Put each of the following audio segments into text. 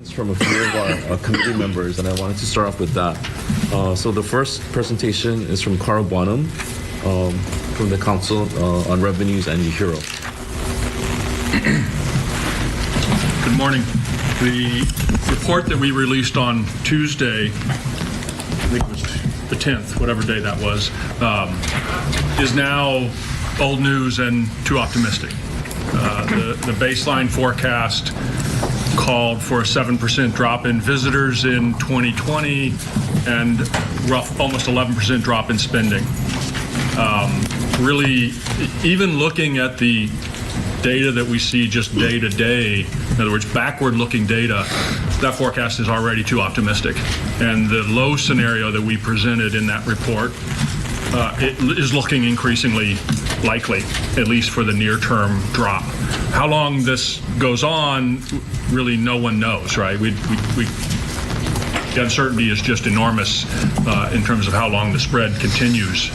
From a few of our committee members, and I wanted to start off with that. So the first presentation is from Carl Bonham from the Council on Revenues and UHERO. Good morning. The report that we released on Tuesday, I think it was the 10th, whatever day that was, is now old news and too optimistic. The baseline forecast called for a 7% drop in visitors in 2020 and almost 11% drop in spending. Really, even looking at the data that we see just day to day, in other words, backward-looking data, that forecast is already too optimistic. And the low scenario that we presented in that report it is looking increasingly likely, at least for the near-term drop. How long this goes on, really no one knows, right? The uncertainty is just enormous in terms of how long the spread continues.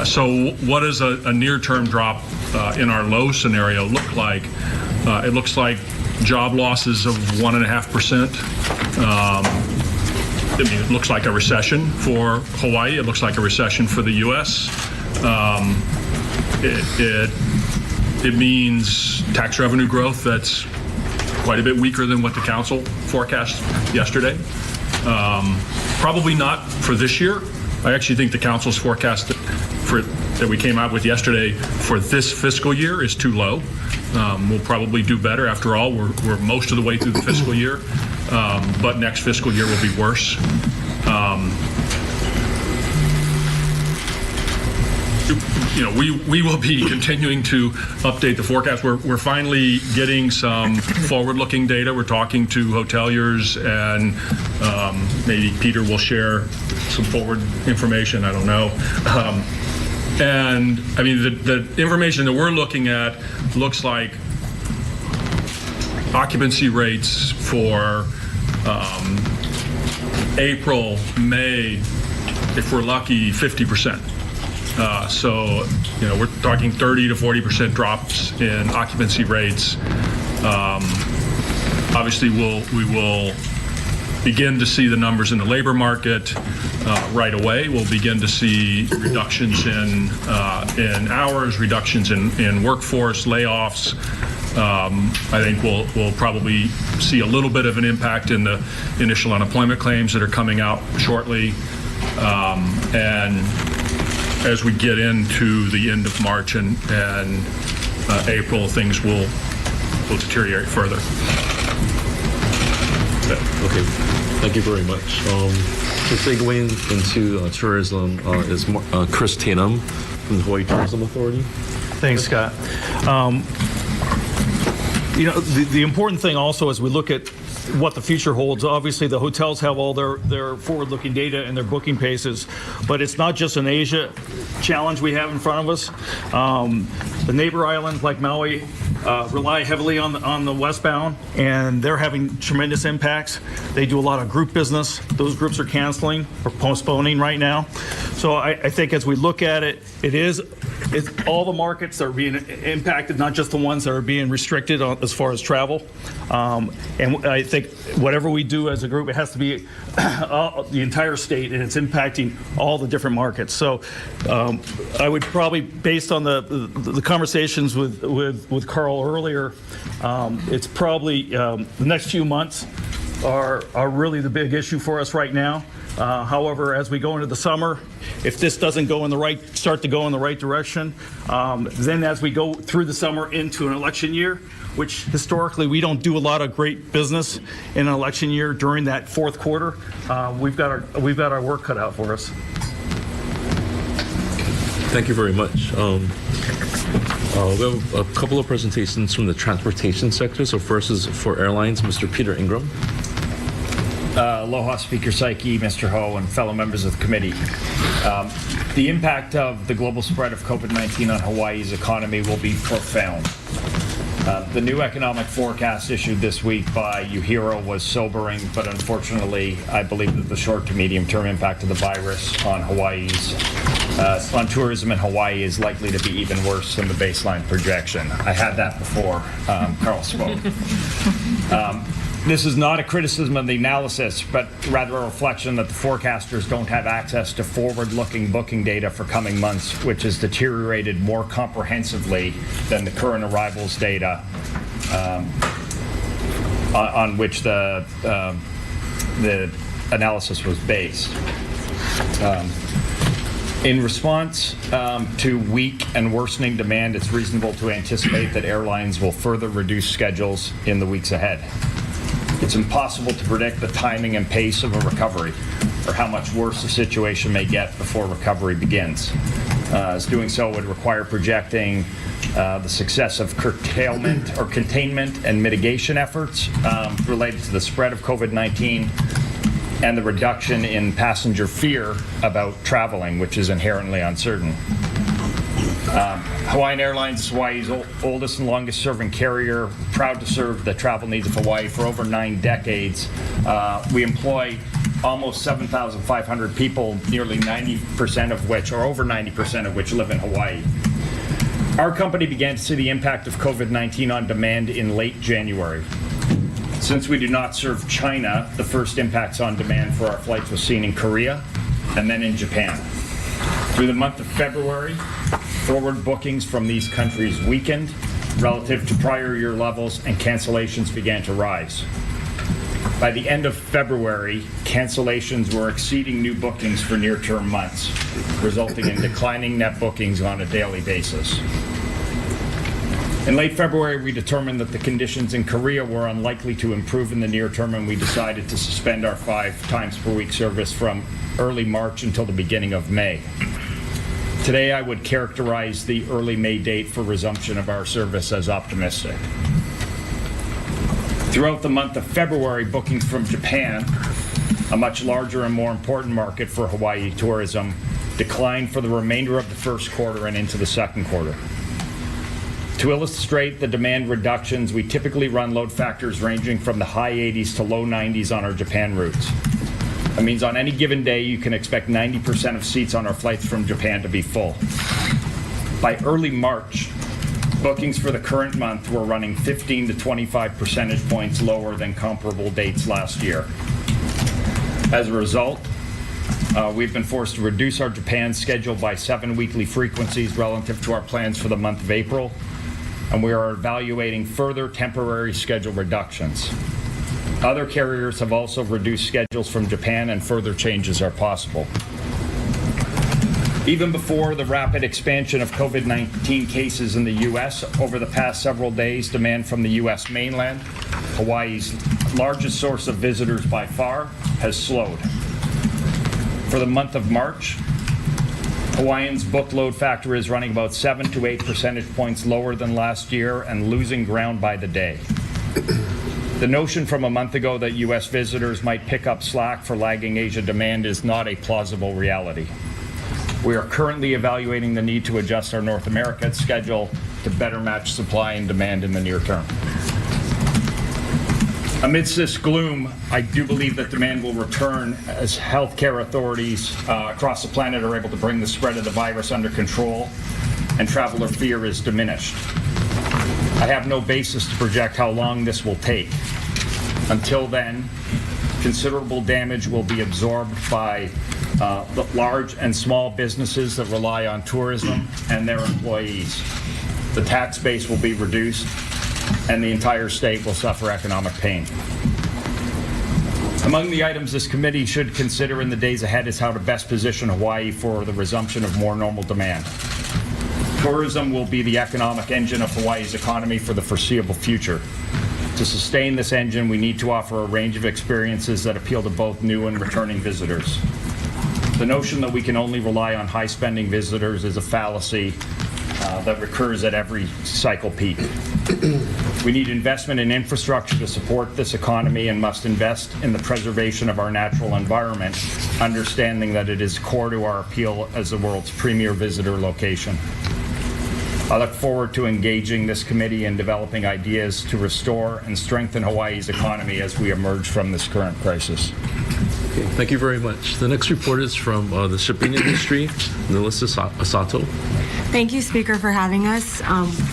So what does a near-term drop in our low scenario look like? It looks like job losses of 1.5%. I mean, it looks like a recession for Hawaii. It looks like a recession for the U.S. It means tax revenue growth that's quite a bit weaker than what the council forecast yesterday. Probably not for this year. I actually think the council's forecast that we came out with yesterday for this fiscal year is too low. We'll probably do better. After all, we're most of the way through the fiscal year, but next fiscal year will be worse. We will be continuing to update the forecast. We're finally getting some forward-looking data. We're talking to hoteliers, and maybe Peter will share some forward information. I don't know. And I mean, the information that we're looking at looks like occupancy rates for April, May, if we're lucky, 50%. So, we're talking 30 to 40% drops in occupancy rates. Obviously, we will begin to see the numbers in the labor market right away. We'll begin to see reductions in hours, reductions in workforce, layoffs. I think we'll probably see a little bit of an impact in the initial unemployment claims that are coming out shortly. And as we get into the end of March and April, things will deteriorate further. Okay, thank you very much. So segueing into tourism is Chris Tatum from the Hawaii Tourism Authority. Thanks, Scott. The important thing also as we look at what the future holds, obviously the hotels have all their forward-looking data and their booking paces, but it's not just an Asia challenge we have in front of us. The neighbor islands like Maui rely heavily on the westbound, and they're having tremendous impacts. They do a lot of group business. Those groups are canceling or postponing right now. So I think as we look at it, it's all the markets that are being impacted, not just the ones that are being restricted as far as travel. And I think whatever we do as a group, it has to be the entire state, and it's impacting all the different markets. So I would probably, based on the conversations with Carl earlier, it's probably the next few months are really the big issue for us right now. However, as we go into the summer, if this doesn't start to go in the right direction, then as we go through the summer into an election year, which historically we don't do a lot of great business in an election year during that fourth quarter, we've got our work cut out for us. Thank you very much. We have a couple of presentations from the transportation sector. So first is for airlines, Mr. Peter Ingram. Aloha, Speaker Saiki, Mr. Ho, and fellow members of the committee. The impact of the global spread of COVID-19 on Hawaii's economy will be profound. The new economic forecast issued this week by UHERO was sobering, but unfortunately, I believe that the short to medium-term impact of the virus on on tourism in Hawaii is likely to be even worse than the baseline projection. I had that before Carl spoke. This is not a criticism of the analysis, but rather a reflection that the forecasters don't have access to forward-looking booking data for coming months, which has deteriorated more comprehensively than the current arrivals data on which the analysis was based. In response to weak and worsening demand, it's reasonable to anticipate that airlines will further reduce schedules in the weeks ahead. It's impossible to predict the timing and pace of a recovery or how much worse the situation may get before recovery begins. As doing so would require projecting the success of curtailment or containment and mitigation efforts related to the spread of COVID-19 and the reduction in passenger fear about traveling, which is inherently uncertain. Hawaiian Airlines is Hawaii's oldest and longest serving carrier, proud to serve the travel needs of Hawaii for over 9 decades. We employ almost 7,500 people, nearly 90% of which, or over 90% of which, live in Hawaii. Our company began to see the impact of COVID-19 on demand in late January. Since we do not serve China, the first impacts on demand for our flights was seen in Korea and then in Japan. Through the month of February, forward bookings from these countries weakened relative to prior year levels and cancellations began to rise. By the end of February, cancellations were exceeding new bookings for near-term months, resulting in declining net bookings on a daily basis. In late February, we determined that the conditions in Korea were unlikely to improve in the near term, and we decided to suspend our 5 times per week service from early March until the beginning of May. Today, I would characterize the early May date for resumption of our service as optimistic. Throughout the month of February, bookings from Japan, a much larger and more important market for Hawaii tourism, declined for the remainder of the first quarter and into the second quarter. To illustrate the demand reductions, we typically run load factors ranging from the high 80s to low 90s on our Japan routes. That means on any given day, you can expect 90% of seats on our flights from Japan to be full. By early March, bookings for the current month were running 15 to 25 percentage points lower than comparable dates last year. As a result, we've been forced to reduce our Japan schedule by 7 weekly frequencies relative to our plans for the month of April, and we are evaluating further temporary schedule reductions. Other carriers have also reduced schedules from Japan, and further changes are possible. Even before the rapid expansion of COVID-19 cases in the U.S., over the past several days, demand from the U.S. mainland, Hawaii's largest source of visitors by far, has slowed. For the month of March, Hawaiian's booked load factor is running about 7 to 8 percentage points lower than last year and losing ground by the day. The notion from a month ago that U.S. visitors might pick up slack for lagging Asia demand is not a plausible reality. We are currently evaluating the need to adjust our North America schedule to better match supply and demand in the near term. Amidst this gloom, I do believe that demand will return as healthcare authorities across the planet are able to bring the spread of the virus under control and traveler fear is diminished. I have no basis to project how long this will take. Until then, considerable damage will be absorbed by the large and small businesses that rely on tourism and their employees. The tax base will be reduced, and the entire state will suffer economic pain. Among the items this committee should consider in the days ahead is how to best position Hawaii for the resumption of more normal demand. Tourism will be the economic engine of Hawaii's economy for the foreseeable future. To sustain this engine, we need to offer a range of experiences that appeal to both new and returning visitors. The notion that we can only rely on high-spending visitors is a fallacy that recurs at every cycle peak. We need investment in infrastructure to support this economy and must invest in the preservation of our natural environment, understanding that it is core to our appeal as the world's premier visitor location. I look forward to engaging this committee in developing ideas to restore and strengthen Hawaii's economy as we emerge from this current crisis. Okay, thank you very much. The next report is from the shipping industry, Melissa Sato. Thank you, Speaker, for having us.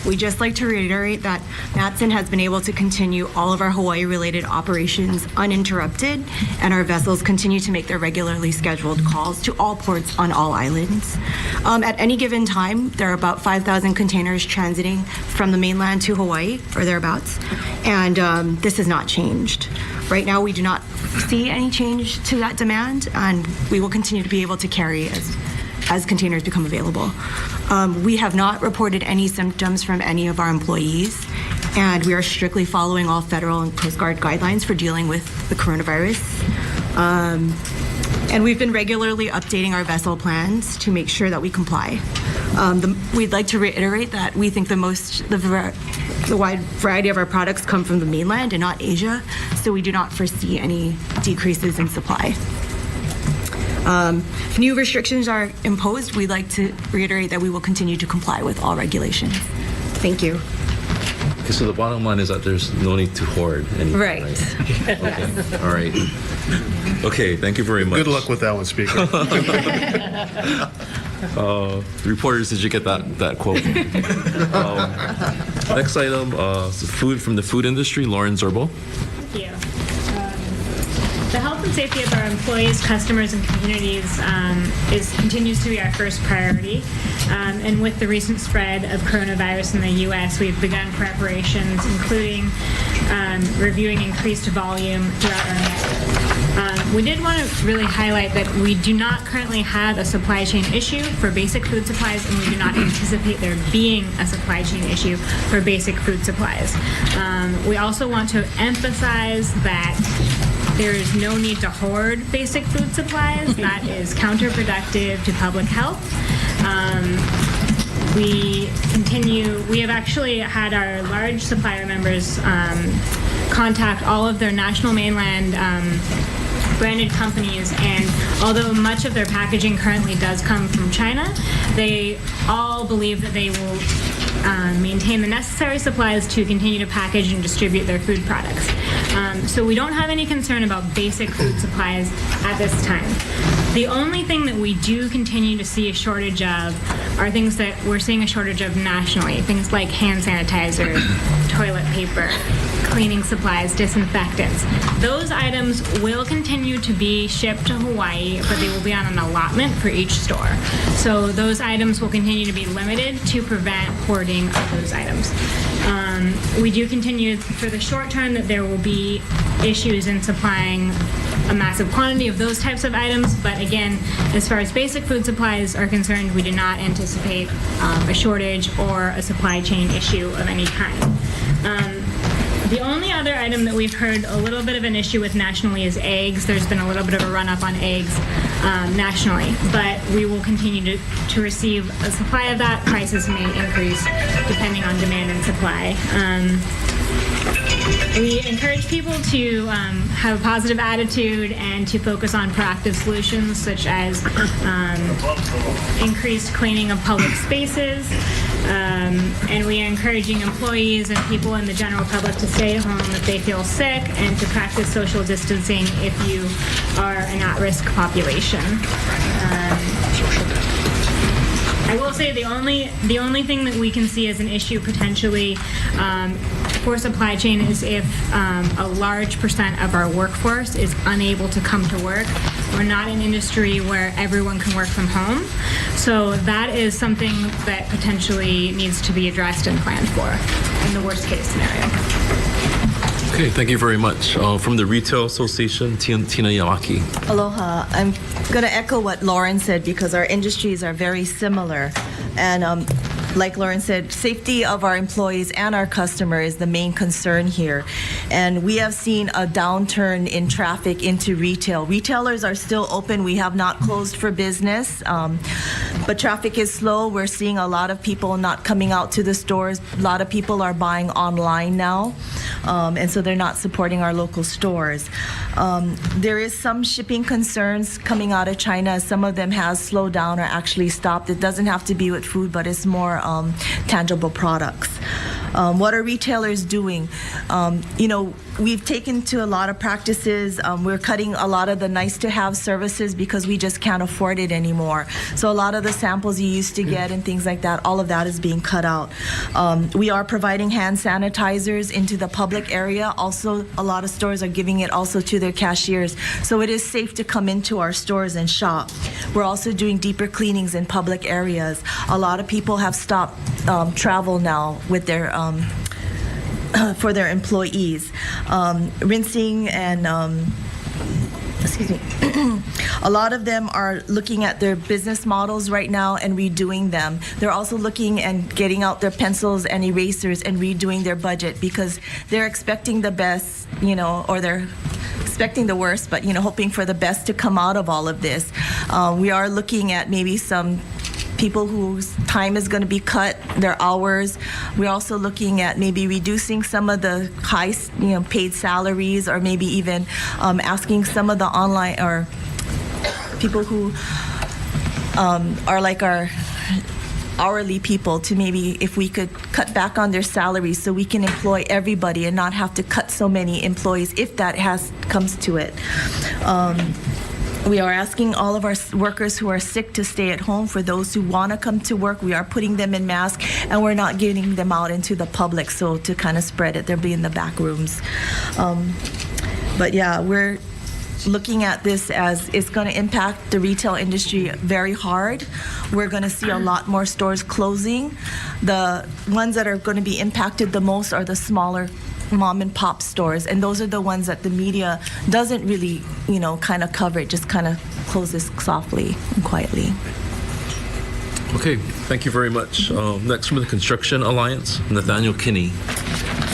We'd just like to reiterate that Matson has been able to continue all of our Hawaii-related operations uninterrupted, and our vessels continue to make their regularly scheduled calls to all ports on all islands. At any given time, there are about 5,000 containers transiting from the mainland to Hawaii, or thereabouts, and this has not changed. Right now, we do not see any change to that demand, and we will continue to be able to carry as containers become available. We have not reported any symptoms from any of our employees, and we are strictly following all federal and Coast Guard guidelines for dealing with the coronavirus. And we've been regularly updating our vessel plans to make sure that we comply. We'd like to reiterate that we think the wide variety of our products come from the mainland and not Asia, so we do not foresee any decreases in supply. If new restrictions are imposed, we'd like to reiterate that we will continue to comply with all regulations. Thank you. Okay, so the bottom line is that there's no need to hoard anything, Right. Okay. All right. Okay, thank you very much. Good luck with that one, Speaker. Reporters, did you get that quote? Next item, food from the food industry, Lauren Zerbo. Thank you. The health and safety of our employees, customers, and communities continues to be our first priority. And with the recent spread of coronavirus in the U.S., we've begun preparations, including reviewing increased volume throughout our network. We did want to really highlight that we do not currently have a supply chain issue for basic food supplies, and we do not anticipate there being a supply chain issue for basic food supplies. We also want to emphasize that there is no need to hoard basic food supplies. That is counterproductive to public health. We have actually had our large supplier members contact all of their national mainland branded companies, and although much of their packaging currently does come from China, they all believe that they will maintain the necessary supplies to continue to package and distribute their food products. So we don't have any concern about basic food supplies at this time. The only thing that we do continue to see a shortage of are things that we're seeing a shortage of nationally, things like hand sanitizer, toilet paper, cleaning supplies, disinfectants. Those items will continue to be shipped to Hawaii, but they will be on an allotment for each store. So those items will continue to be limited to prevent hoarding of those items. We do continue for the short term that there will be issues in supplying a massive quantity of those types of items, but again, as far as basic food supplies are concerned, we do not anticipate a shortage or a supply chain issue of any kind. The only other item that we've heard a little bit of an issue with nationally is eggs. There's been a little bit of a run-up on eggs nationally, but we will continue to receive a supply of that. Prices may increase depending on demand and supply. We encourage people to have a positive attitude and to focus on proactive solutions such as increased cleaning of public spaces. And we are encouraging employees and people in the general public to stay home if they feel sick and to practice social distancing if you are an at-risk population. I will say the only thing that we can see as an issue potentially for supply chain is if a large percent of our workforce is unable to come to work. We're not an industry where everyone can work from home. So that is something that potentially needs to be addressed and planned for in the worst case scenario. Okay, thank you very much. From the Retail Association, Tina Yamaki. Aloha. I'm going to echo what Lauren said because our industries are very similar. And like Lauren said, safety of our employees and our customer is the main concern here. And we have seen a downturn in traffic into retail. Retailers are still open. We have not closed for business. But traffic is slow. We're seeing a lot of people not coming out to the stores. A lot of people are buying online now. And so they're not supporting our local stores. There is some shipping concerns coming out of China. Some of them has slowed down or actually stopped. It doesn't have to be with food, but it's more tangible products. What are retailers doing? We've taken to a lot of practices. We're cutting a lot of the nice-to-have services because we just can't afford it anymore. So a lot of the samples you used to get and things like that, all of that is being cut out. We are providing hand sanitizers into the public area. Also, a lot of stores are giving it also to their cashiers. So it is safe to come into our stores and shop. We're also doing deeper cleanings in public areas. A lot of people have stopped travel now with their for their employees. Rinsing and excuse me. A lot of them are looking at their business models right now and redoing them. They're also looking and getting out their pencils and erasers and redoing their budget because they're expecting the best, or they're expecting the worst, but hoping for the best to come out of all of this. We are looking at maybe some people whose time is going to be cut, their hours. We're also looking at maybe reducing some of the high, paid salaries, or maybe even asking some of the online or people who are like our hourly people to maybe if we could cut back on their salaries so we can employ everybody and not have to cut so many employees if that comes to it. We are asking all of our workers who are sick to stay at home. For those who want to come to work, we are putting them in masks and we're not getting them out into the public, so to kind of spread it, they'll be in the back rooms. But yeah, we're looking at this as it's going to impact the retail industry very hard. We're going to see a lot more stores closing. The ones that are going to be impacted the most are the smaller mom and pop stores, and those are the ones that the media doesn't really, kind of cover. It just kind of closes softly and quietly. Okay, thank you very much. Next from the Construction Alliance, Nathaniel Kinney.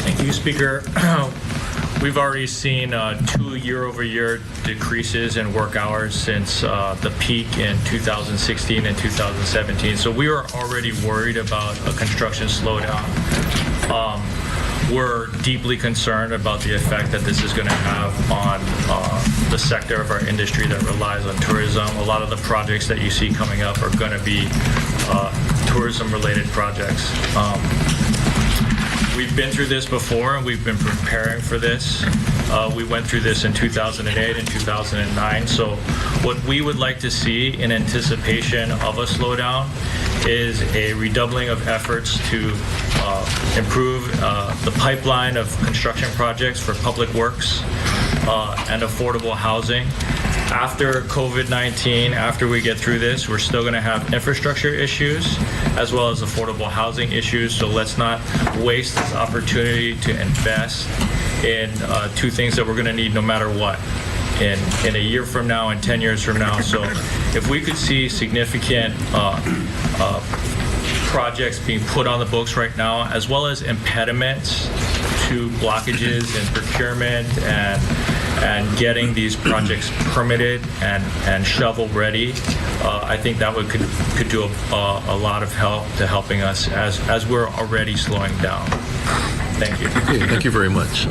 Thank you, Speaker. We've already seen 2 year-over-year decreases in work hours since the peak in 2016 and 2017. So we were already worried about a construction slowdown. We're deeply concerned about the effect that this is going to have on the sector of our industry that relies on tourism. A lot of the projects that you see coming up are going to be tourism-related projects. We've been through this before, and we've been preparing for this. We went through this in 2008 and 2009. So what we would like to see in anticipation of a slowdown is a redoubling of efforts to improve the pipeline of construction projects for public works and affordable housing. After COVID-19, after we get through this, we're still going to have infrastructure issues as well as affordable housing issues. So let's not waste this opportunity to invest in two things that we're going to need no matter what in a year from now and 10 years from now. So if we could see significant projects being put on the books right now, as well as impediments to blockages in procurement and getting these projects permitted and shovel ready, I think that could do a lot of help to helping us as we're already slowing down. Thank you. Okay, thank you very much.